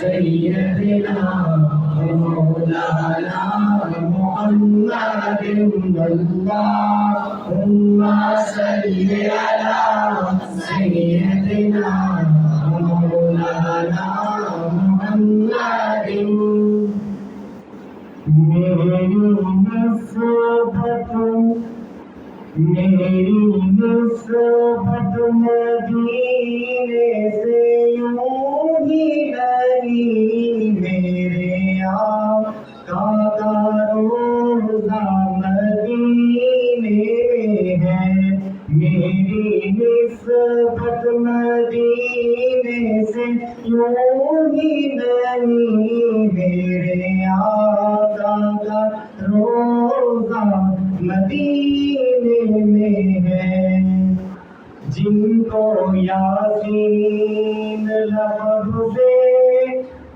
سيدنا ومولانا محمد اللهم صل على سيدنا ومولانا محمد میری نسبت مدینے سے یوں ہی نہیں میرے آقا کا روضہ مدینے ہے میری نسبت مدینے سے یوں ہی نہیں میرے آقا کا روضہ مدینے میں ہے جن کو یاسین لب سے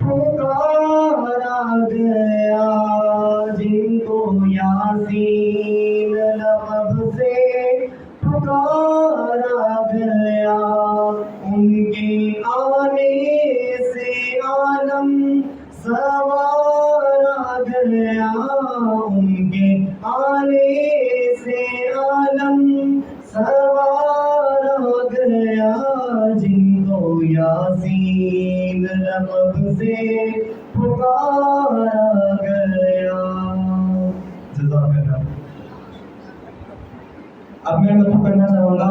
پکارا گیا جن کو یاسین لب سے پکارا گیا ان کے آنے سے عالم سوارا گیا ان کے آنے سے عالم سوارا گیا جن کو یاسین لب سے پکارا گیا جزاک اللہ۔ اب میں مطلب کرنا چاہوں گا